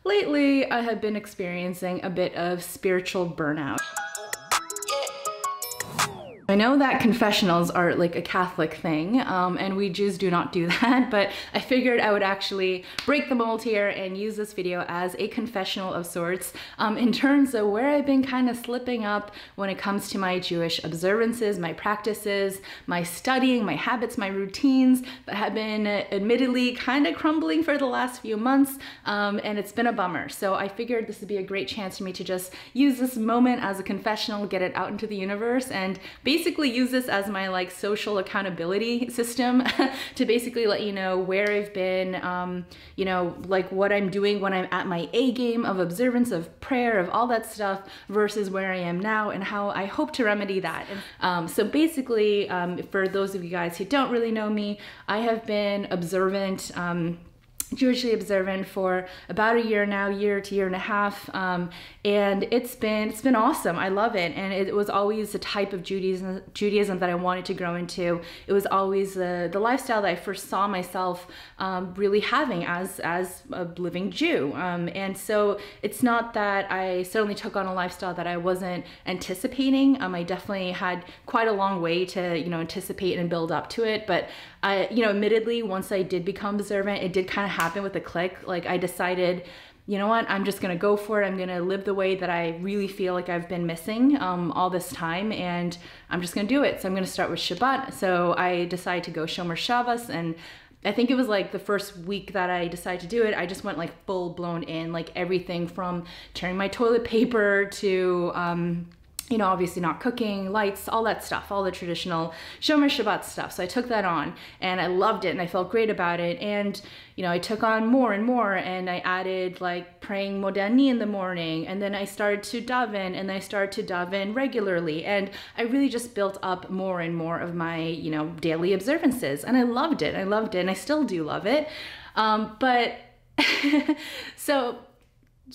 Lately, I have been experiencing a bit of spiritual burnout. I know that confessionals are like a Catholic thing, and we Jews do not do that, but I figured I would actually break the mold here and use this video as a confessional of sorts in terms of where I've been kind of slipping up when it comes to my Jewish observances, my practices, my studying, my habits, my routines that have been admittedly kind of crumbling for the last few months, and it's been a bummer. So I figured this would be a great chance for me to just use this moment as a confessional, get it out into the universe, and basically use this as my like social accountability system to basically let you know where I've been, you know, like what I'm doing when I'm at my A game of observance, of prayer, of all that stuff versus where I am now and how I hope to remedy that. So basically, for those of you guys who don't really know me, I have been observant, Jewishly observant for about a year now, year to year and a half, and it's been awesome. I love it, and it was always the type of Judaism that I wanted to grow into. It was always the lifestyle that I first saw myself really having as a living Jew, and so it's not that I suddenly took on a lifestyle that I wasn't anticipating. I definitely had quite a long way to anticipate and build up to it, but admittedly, once I did become observant, it did kind of happen with a click. Like I decided, you know what, I'm just gonna go for it. I'm gonna live the way that I really feel like I've been missing all this time, and I'm just gonna do it. So I'm gonna start with Shabbat. So I decided to go Shomer Shabbos, and I think it was like the first week that I decided to do it, I just went like full blown in, like everything from tearing my toilet paper to obviously not cooking, lights, all that stuff, all the traditional Shomer Shabbat stuff. So I took that on and I loved it and I felt great about it. And, I took on more and more, and I added like praying Modani in the morning, and then I started to daven, and I started to daven regularly. And I really just built up more and more of my, daily observances. And I loved it. And I still do love it. But so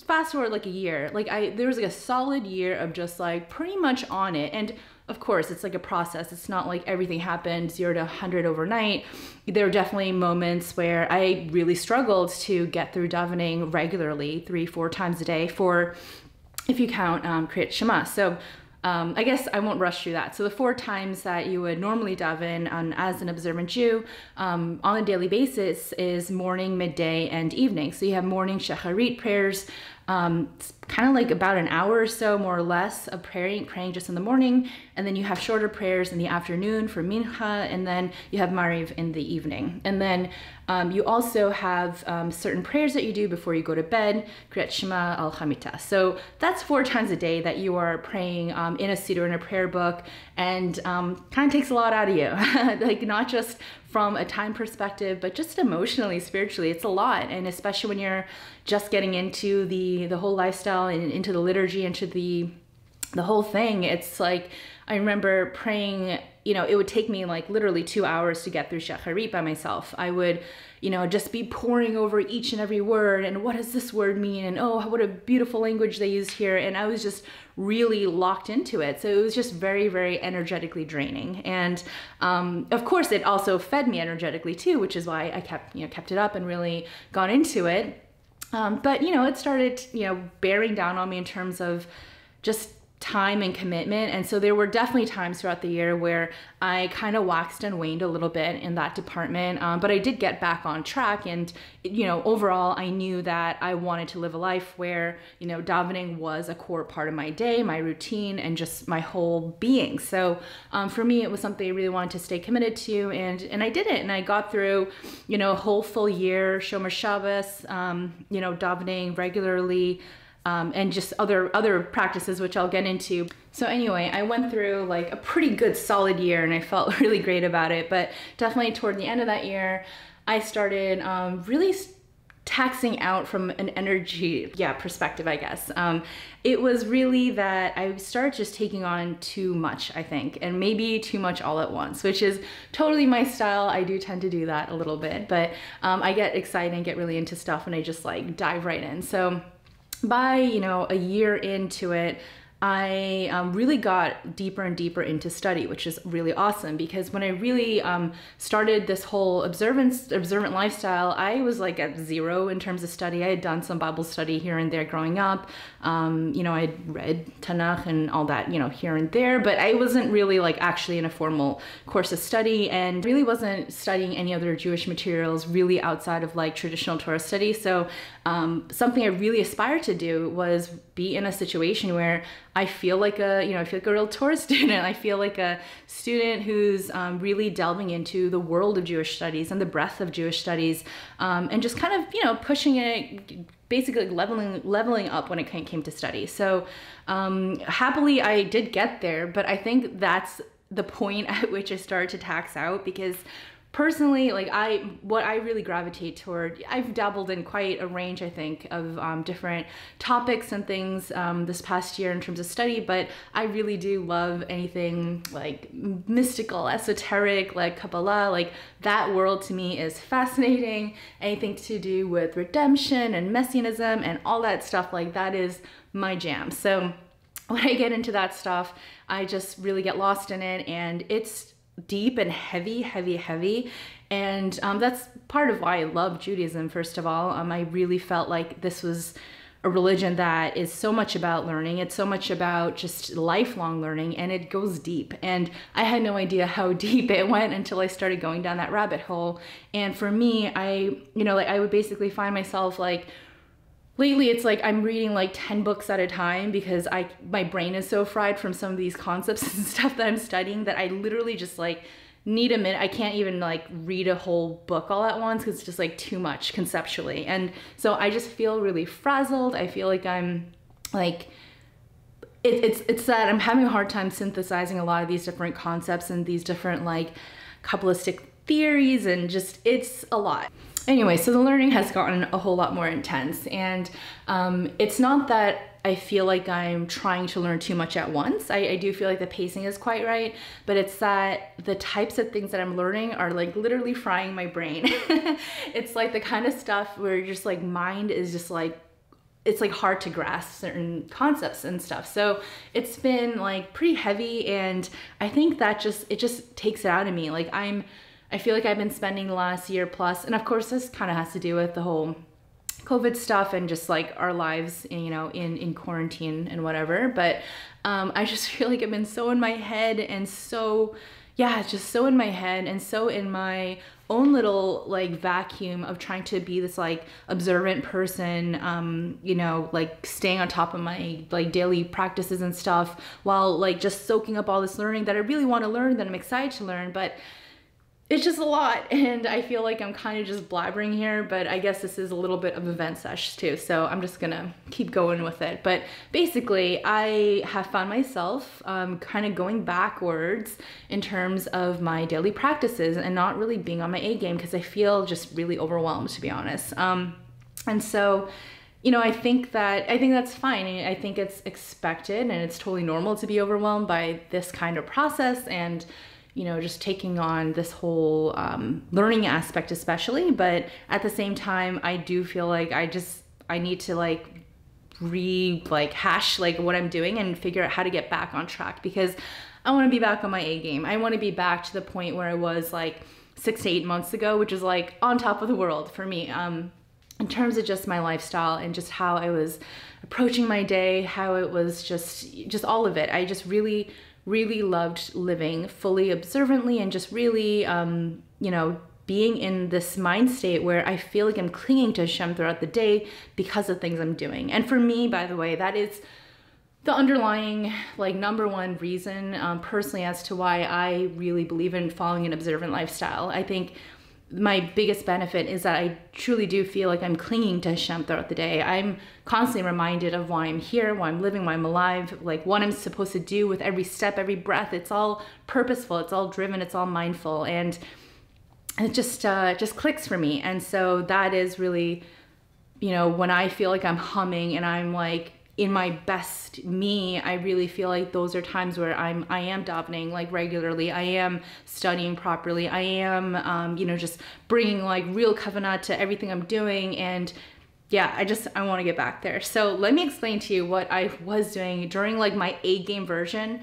fast forward like a year, there was like a solid year of just like pretty much on it. And of course it's like a process. It's not like everything happened 0 to 100 overnight. There were definitely moments where I really struggled to get through davening regularly 3-4 times a day for, if you count Kriyat Shema. So I guess I won't rush through that. So the 4 times that you would normally daven as an observant Jew on a daily basis is morning, midday, and evening. So you have morning shacharit prayers, kind of like about an hour or so, more or less, of praying just in the morning, and then you have shorter prayers in the afternoon for mincha, and then you have mariv in the evening. And then you also have certain prayers that you do before you go to bed, Kriyat Shema al Hamita. So that's 4 times a day that you are praying in a siddur, in a prayer book, and kind of takes a lot out of you. Like not just from a time perspective, but just emotionally, spiritually, it's a lot. And especially when you're just getting into the whole lifestyle and into the liturgy, into the whole thing, it's like, I remember praying, it would take me like literally 2 hours to get through Shacharit by myself. I would, just be poring over each and every word, and what does this word mean? And oh, what a beautiful language they used here. And I was just really locked into it. So it was just very, very energetically draining. And of course it also fed me energetically too, which is why I kept it up and really got into it. But it started, bearing down on me in terms of just time and commitment. And so there were definitely times throughout the year where I kind of waxed and waned a little bit in that department. But I did get back on track. And, overall, I knew that I wanted to live a life where, davening was a core part of my day, my routine, and just my whole being. So for me, it was something I really wanted to stay committed to. And I did it. And I got through, a whole full year, Shomer Shabbos, davening regularly, and just other practices, which I'll get into. So anyway, I went through like a pretty good solid year and I felt really great about it. But definitely toward the end of that year, I started really taxing out from an energy perspective, I guess. It was really that I started just taking on too much, I think, and maybe too much all at once, which is totally my style. I do tend to do that a little bit, but I get excited and get really into stuff and I just like dive right in. So by, a year into it, I really got deeper and deeper into study, which is really awesome, because when I really started this whole observant lifestyle, I was like at 0 in terms of study. I had done some Bible study here and there growing up. You know, I had read Tanakh and all that, you know, here and there, but I wasn't really like actually in a formal course of study, and really wasn't studying any other Jewish materials really outside of like traditional Torah study. So something I really aspired to do was be in a situation where I feel like a, you know, I feel like a real Torah student. I feel like a student who's really delving into the world of Jewish studies and the breadth of Jewish studies, and just kind of, you know, pushing it, basically leveling up when it came to study. So happily I did get there, but I think that's the point at which I started to tax out, because personally, like what I really gravitate toward, I've dabbled in quite a range, I think, of different topics and things this past year in terms of study, but I really do love anything like mystical, esoteric, like Kabbalah. Like that world to me is fascinating. Anything to do with redemption and messianism and all that stuff, like that is my jam. So when I get into that stuff, I just really get lost in it, and it's deep and heavy. And that's part of why I love Judaism, first of all. I really felt like this was a religion that is so much about learning. It's so much about just lifelong learning, and it goes deep. And I had no idea how deep it went until I started going down that rabbit hole. And for me, I would basically find myself like, lately, it's like I'm reading like 10 books at a time, because my brain is so fried from some of these concepts and stuff that I'm studying that I literally just like need a minute. I can't even like read a whole book all at once, because it's just like too much conceptually. And so I just feel really frazzled. I feel like I'm like, it's that I'm having a hard time synthesizing a lot of these different concepts and these different like Kabbalistic theories, and just, it's a lot. Anyway, so the learning has gotten a whole lot more intense, and it's not that I feel like I'm trying to learn too much at once. I do feel like the pacing is quite right, but it's that the types of things that I'm learning are like literally frying my brain. It's like the kind of stuff where just like mind is just like, it's like hard to grasp certain concepts and stuff. So it's been like pretty heavy, and I think that it just takes it out of me. Like I feel like I've been spending the last year plus, and of course this kind of has to do with the whole COVID stuff and just like our lives, you know, in quarantine and whatever. But I just feel like I've been so in my head, and so, yeah, just so in my head, and so in my own little like vacuum of trying to be this like observant person, you know, like staying on top of my like daily practices and stuff, while like just soaking up all this learning that I really want to learn, that I'm excited to learn. But it's just a lot, and I feel like I'm kind of just blabbering here, but I guess this is a little bit of a vent sesh too, so I'm just gonna keep going with it. But basically, I have found myself kind of going backwards in terms of my daily practices and not really being on my A game, because I feel just really overwhelmed, to be honest. And so, you know, I think that's fine. I think it's expected, and it's totally normal to be overwhelmed by this kind of process, and you know, just taking on this whole learning aspect especially. But at the same time, I do feel like I need to like hash like what I'm doing and figure out how to get back on track, because I want to be back on my A game. I want to be back to the point where I was like 6 to 8 months ago, which is like on top of the world for me, in terms of just my lifestyle and just how I was approaching my day, how it was just all of it. I just really loved living fully observantly, and just really, you know, being in this mind state where I feel like I'm clinging to Hashem throughout the day because of things I'm doing. And for me, by the way, that is the underlying like #1 reason personally as to why I really believe in following an observant lifestyle. I think my biggest benefit is that I truly do feel like I'm clinging to Hashem throughout the day. I'm constantly reminded of why I'm here, why I'm living, why I'm alive, like what I'm supposed to do with every step, every breath. It's all purposeful, it's all driven, it's all mindful, and it just clicks for me. And so that is really, you know, when I feel like I'm humming and I'm like in my best me, I really feel like those are times where I am davening like regularly, I am studying properly, I am, you know, just bringing like real kavanah to everything I'm doing. And yeah, I want to get back there. So let me explain to you what I was doing during like my A game version,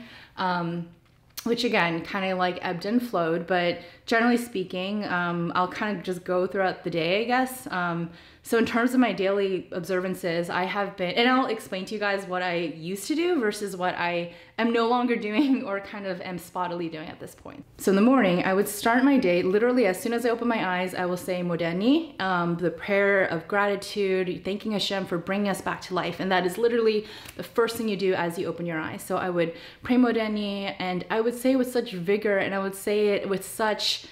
which again, kind of like ebbed and flowed, but generally speaking, I'll kind of just go throughout the day, I guess. So in terms of my daily observances, I have been, and I'll explain to you guys what I used to do versus what I am no longer doing or kind of am spottily doing at this point. So in the morning, I would start my day, literally as soon as I open my eyes, I will say Modeni, the prayer of gratitude, thanking Hashem for bringing us back to life. And that is literally the first thing you do as you open your eyes. So I would pray Modeni, and I would say it with such vigor, and I would say it with such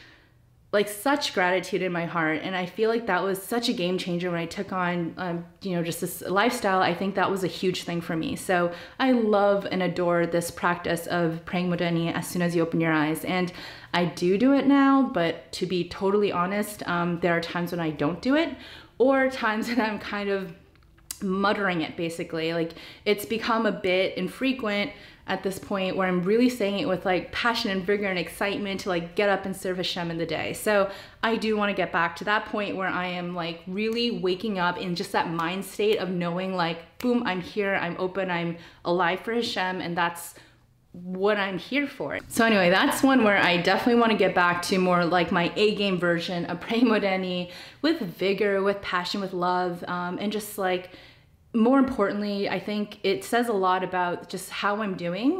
gratitude in my heart. And I feel like that was such a game changer when I took on, you know, just this lifestyle. I think that was a huge thing for me. So I love and adore this practice of praying Modeni as soon as you open your eyes. And I do it now, but to be totally honest, there are times when I don't do it, or times when I'm kind of muttering it, basically. Like, it's become a bit infrequent at this point where I'm really saying it with like passion and vigor and excitement to like get up and serve Hashem in the day. So I do want to get back to that point where I am like really waking up in just that mind state of knowing like, boom, I'm here, I'm open, I'm alive for Hashem, and that's what I'm here for. So anyway, that's one where I definitely want to get back to more like my A game version of praying Modeni with vigor, with passion, with love, and just like, more importantly, I think it says a lot about just how I'm doing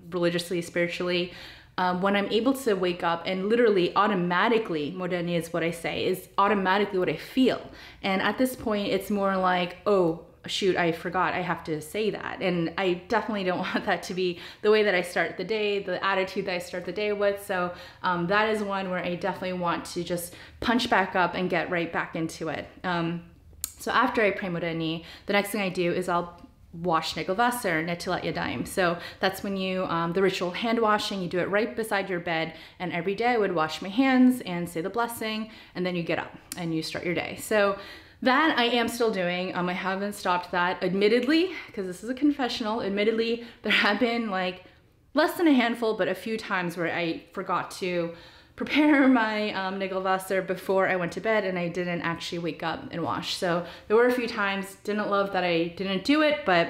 religiously, spiritually, when I'm able to wake up and literally automatically, Modeni is what I say, is automatically what I feel. And at this point, it's more like, oh, shoot, I forgot, I have to say that. And I definitely don't want that to be the way that I start the day, the attitude that I start the day with. So that is one where I definitely want to just punch back up and get right back into it. So after I pray Modeni, the next thing I do is I'll wash Negelwasser, Netilat Yadayim. So that's when you, the ritual hand washing, you do it right beside your bed. And every day I would wash my hands and say the blessing, and then you get up and you start your day. So that I am still doing. I haven't stopped that, admittedly, because this is a confessional. Admittedly, there have been like less than a handful, but a few times where I forgot to prepare my Negelwasser before I went to bed, and I didn't actually wake up and wash. So there were a few times, didn't love that I didn't do it, but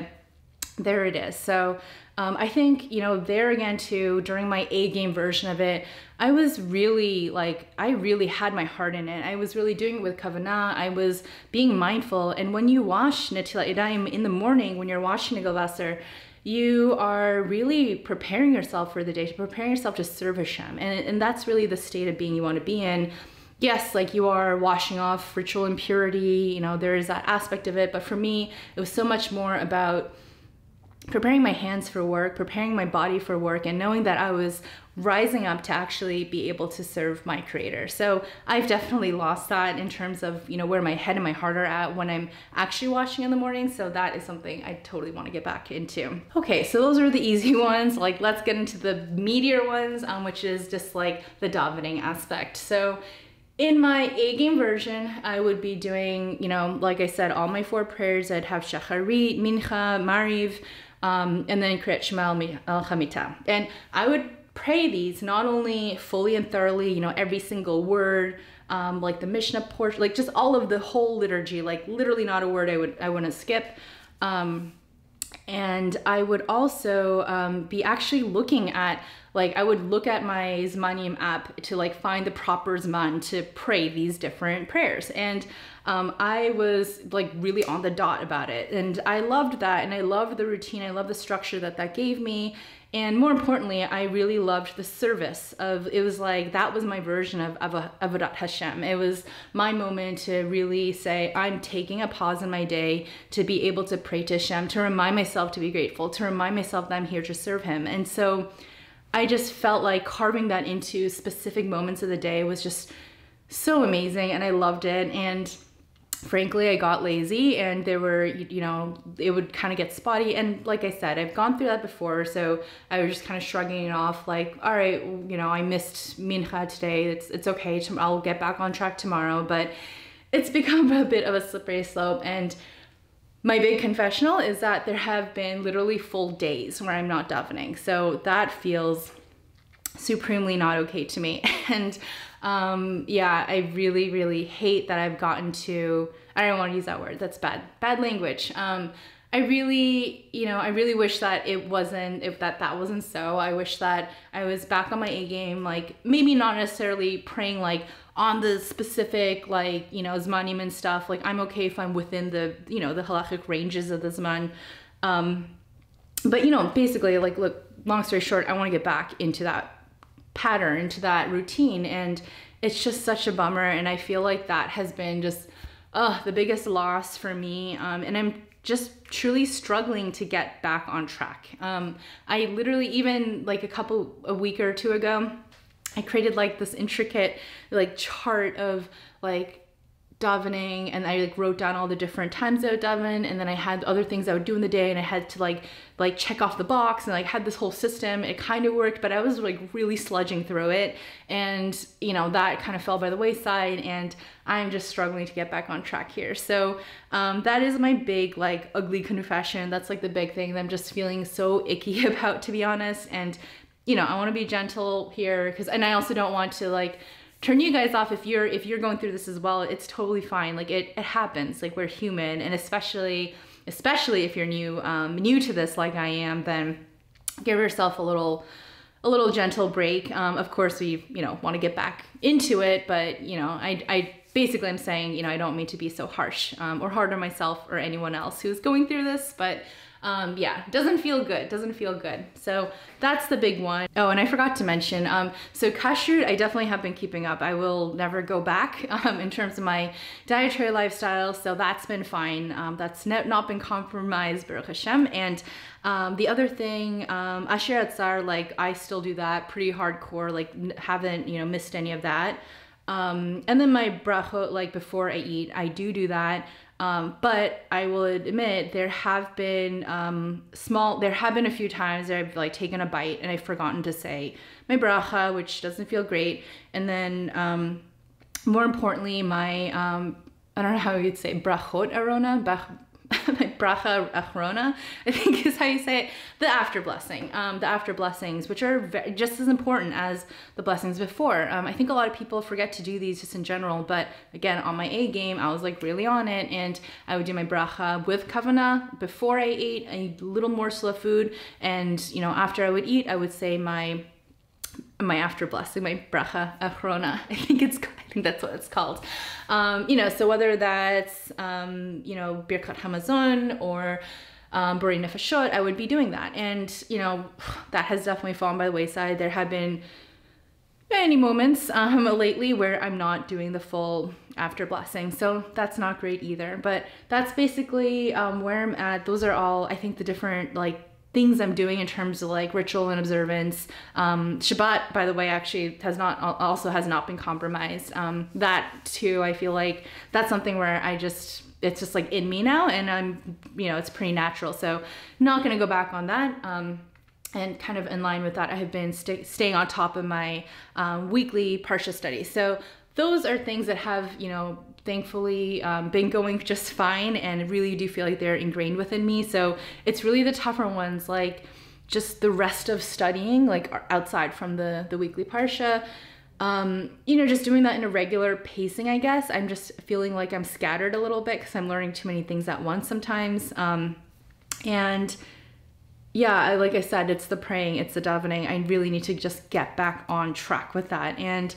there it is. So I think, you know, there again too, during my A game version of it, I was really like, I really had my heart in it. I was really doing it with kavanah. I was being mindful. And when you wash Netilat Yadayim in the morning, when you're washing Negelwasser, you are really preparing yourself for the day, preparing yourself to serve Hashem. And that's really the state of being you want to be in. Yes, like you are washing off ritual impurity, you know, there is that aspect of it. But for me, it was so much more about preparing my hands for work, preparing my body for work, and knowing that I was rising up to actually be able to serve my Creator. So I've definitely lost that in terms of, you know, where my head and my heart are at when I'm actually washing in the morning. So that is something I totally want to get back into. Okay, so those are the easy ones. Like, let's get into the meatier ones, which is just like the davening aspect. So in my A game version, I would be doing, you know, like I said, all my 4 prayers. I'd have Shacharit, Mincha, Mariv, and then Kriyat Shema al Chamita. And I would pray these not only fully and thoroughly, you know, every single word, like the Mishnah portion, like just all of the whole liturgy, like literally not a word I wouldn't skip. And I would also be actually looking at, like, I would look at my Zmanim app to like find the proper Zman to pray these different prayers. And I was like really on the dot about it. And I loved that. And I loved the routine. I loved the structure that that gave me. And more importantly, I really loved the service of, it was like, that was my version of Avodat Hashem. It was my moment to really say, I'm taking a pause in my day to be able to pray to Hashem, to remind myself to be grateful, to remind myself that I'm here to serve Him. And so I just felt like carving that into specific moments of the day was just so amazing, and I loved it. And frankly, I got lazy, and there were, you know, it would kind of get spotty. And like I said, I've gone through that before, so I was just kind of shrugging it off like, all right, you know, I missed Mincha today. It's okay. I'll get back on track tomorrow. But it's become a bit of a slippery slope. And my big confessional is that there have been literally full days where I'm not davening. So that feels supremely not okay to me. And yeah, I really hate that I've gotten to, I don't want to use that word, that's bad language. I really, you know, I really wish that it wasn't, if that wasn't so. I wish that I was back on my A game, like maybe not necessarily praying like on the specific, like, you know, zmanim and stuff. Like I'm okay if I'm within the, you know, the halachic ranges of the zman. But you know, basically, like, look, long story short, I want to get back into that pattern, into that routine. And it's just such a bummer. And I feel like that has been just, the biggest loss for me. And I'm just truly struggling to get back on track. I literally, even like a week or two ago, I created like this intricate like chart of like davening, and I like wrote down all the different times I would daven, and then I had other things I would do in the day, and I had to like check off the box, and like had this whole system. It kind of worked, but I was like really sludging through it, and you know, that kind of fell by the wayside, and I'm just struggling to get back on track here. So that is my big like ugly confession. That's like the big thing that I'm just feeling so icky about, to be honest. And you know, I want to be gentle here, and I also don't want to like turn you guys off if you're going through this as well. It's totally fine. Like it happens. Like we're human, and especially if you're new to this like I am, then give yourself a little gentle break. Of course, we want to get back into it, but you know, I basically I'm saying, you know, I don't mean to be so harsh or hard on myself or anyone else who's going through this, but yeah, doesn't feel good. So that's the big one. Oh, and I forgot to mention, so kashrut, I definitely have been keeping up. I will never go back in terms of my dietary lifestyle. So that's been fine. That's not been compromised, Baruch Hashem. And the other thing, Asher Atzar, like I still do that pretty hardcore, like haven't, you know, missed any of that. And then my brachot, like before I eat, I do that. But I will admit there have been a few times that I've like taken a bite and I've forgotten to say my bracha, which doesn't feel great. And then more importantly, my I don't know how you'd say brachot arona, my bracha achrona, I think is how you say it, the after blessing, the after blessings, which are just as important as the blessings before. I think a lot of people forget to do these just in general, but again, on my A game, I was like really on it, and I would do my bracha with kavanah before I ate a little morsel of food, and you know, after I would eat, I would say my after blessing, my bracha achrona. I think that's what it's called. You know, so whether that's, you know, birkat hamazon or borei nefashot, I would be doing that. And, you know, that has definitely fallen by the wayside. There have been many moments lately where I'm not doing the full after blessing. So that's not great either. But that's basically where I'm at. Those are all, I think, the different, like, things I'm doing in terms of like ritual and observance. Shabbat, by the way, actually has not been compromised. That too, I feel like that's something where it's just like in me now, and I'm, you know, it's pretty natural. So not gonna go back on that. And kind of in line with that, I have been staying on top of my weekly Parsha study. So those are things that have, you know, thankfully been going just fine, and really do feel like they're ingrained within me. So it's really the tougher ones, like just the rest of studying, like outside from the weekly Parsha, you know, just doing that in a regular pacing, I guess. I'm just feeling like I'm scattered a little bit because I'm learning too many things at once sometimes. And yeah, like I said, it's the praying, it's the davening. I really need to just get back on track with that. And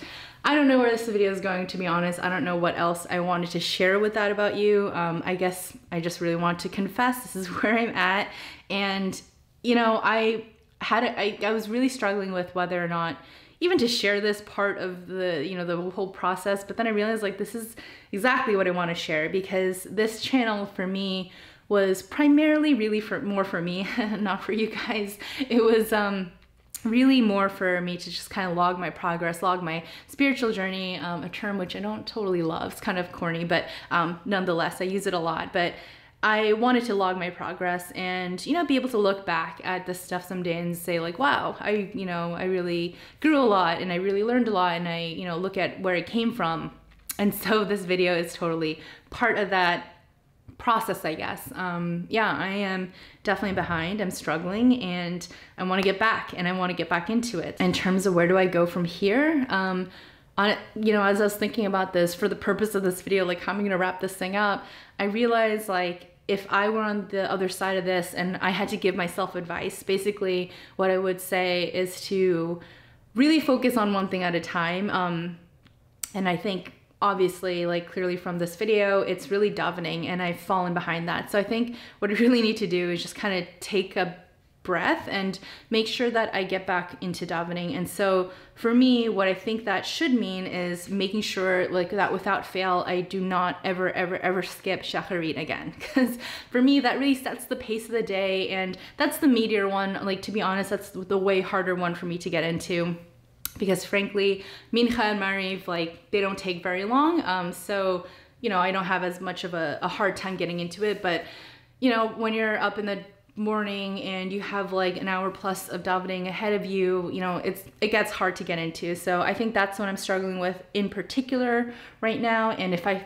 I don't know where this video is going, to be honest. I don't know what else I wanted to share with that about you. I guess I just really want to confess this is where I'm at. And, you know, I was really struggling with whether or not even to share this part of the, you know, the whole process. But then I realized like this is exactly what I want to share, because this channel for me was primarily really more for me, not for you guys. It was really more for me to just kind of log my progress, log my spiritual journey, a term which I don't totally love. It's kind of corny, but nonetheless, I use it a lot. But I wanted to log my progress and, you know, be able to look back at this stuff someday and say like, wow, I really grew a lot, and I really learned a lot, and I, you know, look at where it came from. And so this video is totally part of that process, I guess. Yeah, I am definitely behind. I'm struggling, and I want to get back, and I want to get back into it. In terms of where do I go from here, you know, as I was thinking about this for the purpose of this video, like how am I gonna wrap this thing up, I realized like if I were on the other side of this and I had to give myself advice, basically what I would say is to really focus on one thing at a time. And I think obviously, like clearly from this video, it's really davening, and I've fallen behind that. So I think what I really need to do is just kind of take a breath and make sure that I get back into davening. And so for me, what I think that should mean is making sure like that without fail, I do not ever skip shacharit again. Because for me, that really sets the pace of the day, and that's the meatier one. Like, to be honest, that's the way harder one for me to get into. Because frankly, Mincha and Mariv, like, they don't take very long. So, you know, I don't have as much of a hard time getting into it. But, you know, when you're up in the morning and you have like an hour plus of davening ahead of you, you know, it gets hard to get into. So I think that's what I'm struggling with in particular right now. And if I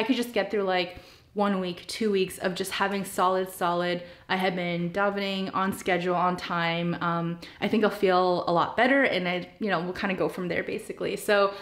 could just get through like 1 week, 2 weeks of just having solid, I have been davening on schedule, on time, I think I'll feel a lot better, and we'll kind of go from there basically. So,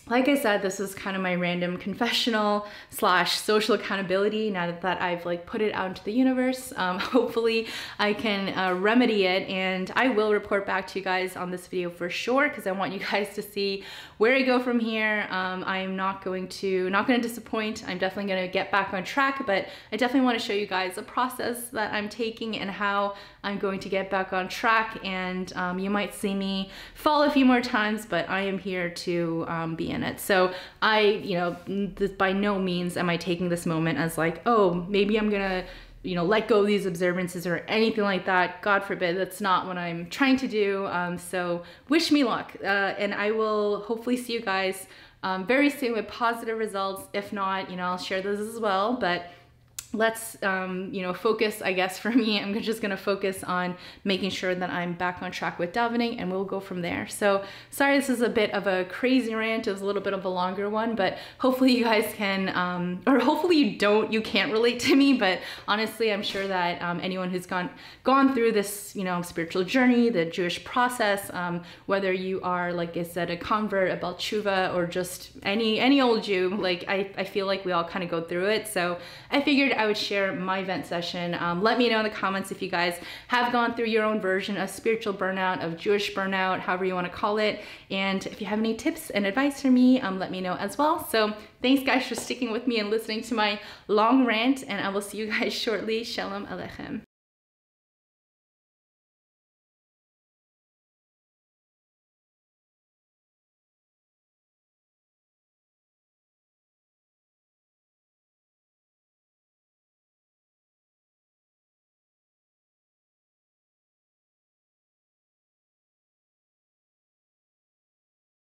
like I said, this is kind of my random confessional / social accountability now that I've like put it out into the universe. Hopefully I can remedy it, and I will report back to you guys on this video for sure, because I want you guys to see where I go from here. I am not going to disappoint. I'm definitely going to get back on track, but I definitely want to show you guys a process that I'm taking and how I'm going to get back on track. And you might see me fall a few more times, but I am here to be in it. So by no means am I taking this moment as like, oh, maybe I'm gonna, let go of these observances or anything like that. God forbid, that's not what I'm trying to do. So wish me luck. And I will hopefully see you guys very soon with positive results. If not, I'll share those as well. But let's, focus, I guess for me, I'm just gonna focus on making sure that I'm back on track with davening, and we'll go from there. So sorry, this is a bit of a crazy rant. It was a little bit of a longer one, but hopefully you guys can, or hopefully you can't relate to me, but honestly, I'm sure that anyone who's gone through this, spiritual journey, the Jewish process, whether you are, like I said, a convert, a Bal Tshuva, or just any old Jew, like I feel like we all kind of go through it. So I figured I would share my vent session. Let me know in the comments if you guys have gone through your own version of spiritual burnout, of Jewish burnout, however you want to call it. And if you have any tips and advice for me, let me know as well. So thanks guys for sticking with me and listening to my long rant, and I will see you guys shortly. Shalom Aleichem.